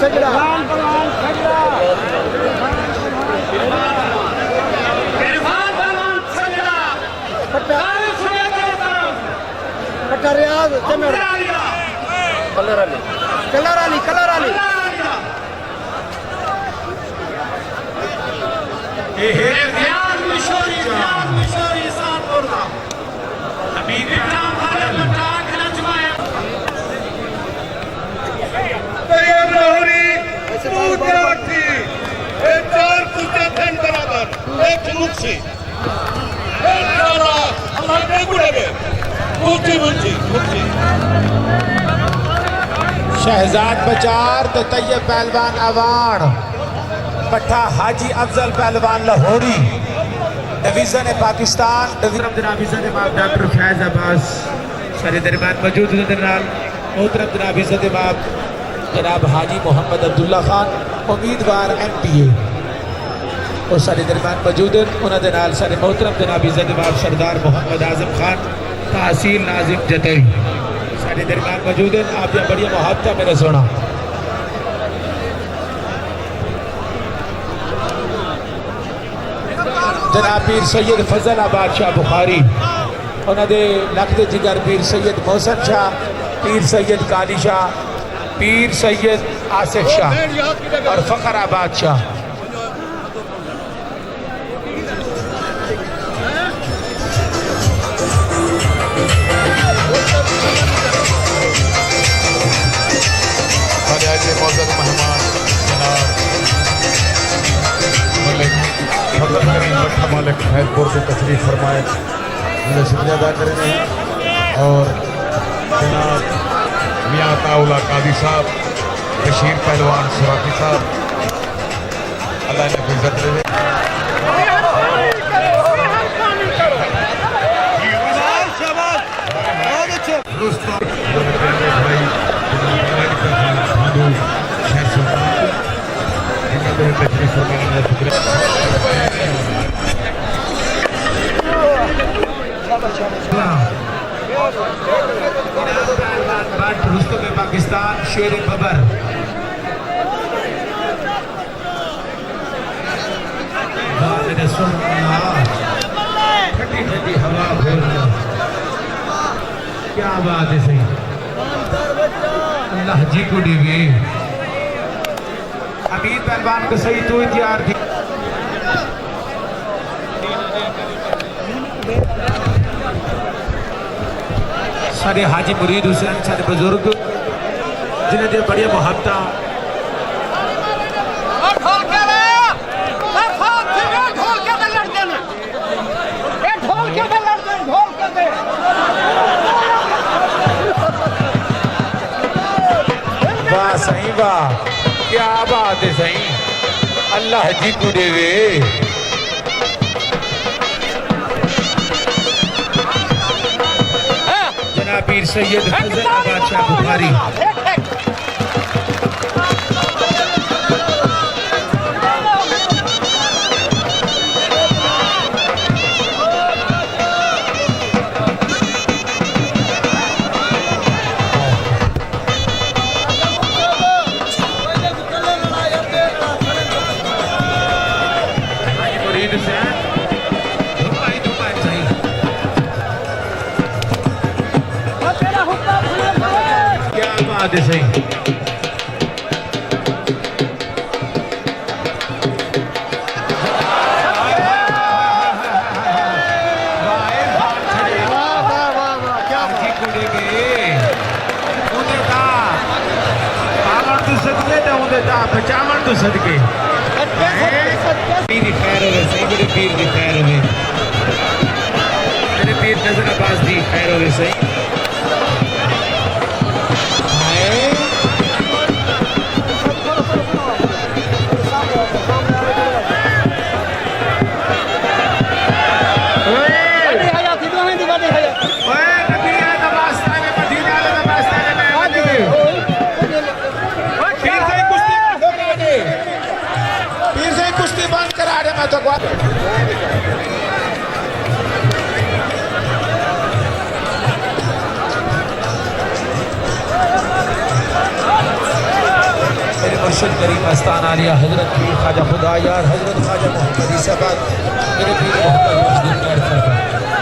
सजड़ा रियाज colour Ali Shahzad बचार तो तैयब पहलवान अवान पट्टा हाजी अफजल पहलवान लाहौरी डिवीजन पाकिस्तान जनाब इज्जत इमाम डॉक्टर फैज अब्बास सारे दरमियान मौजूद मोहतरम जनाब इज्जत इमाम जनाब हाजी मोहम्मद अब्दुल्ला खान उम्मीदवार MPA और सारे दरमियान मौजूद उन्होंने सारे मोहतरम जनाब इज्जत इमाम सरदार मोहम्मद आजम खान तहसील नाजिम जतई सारे दरमियान मौजूद हैं। आप यहाँ बढ़िया मुहावता मेरा सुना जनाब पीर सैयद फजल आबाद शाह बुखारी उन्होंने लखते जिगर पीर सैयद मोहसन शाह पीर सैयद काली शाह पीर सैयद आसिफ शाह और फ़खर आबाद शाह मौजूद मेहमान जनाब मलिक फजल करीम भट्टा मालिक फैजपुर से तशरीफ फरमाए उन्हें शुक्रिया अदा करेंगे और जनाब मियाँ ताउला कादी साहब बशीर पहलवान सुराकी साहब अल्लाह ने इज्जत रहे पाकिस्तान शेर बबर ठंडी ठंडी हवा क्या बात है सही अल्लाह जी को देवे अमीर पहलवान को सही तो तैयार थी सारे हाजी मुरीद हुसैन सारे बुजुर्ग जिन्हें दे बढ़िया मुहब्बत वाह सही वाह क्या बात है सही अल्लाह जी को देवे जनाब पीर सैयद फजल आबाद शाह बुखारी सही बचावन तो सदके पीर खैर हो सही मेरे पीर की खैर हो मेरे पीर नजर अब्बास दी खैर हो सही मैं तो मुर्शिद करीम मस्तान आलिया हजरत पीर ख्वाजा खुदा यार हजरत ख्वाजा मोहम्मद ईसा बाद मेरे पीर मोहम्मद मखदूम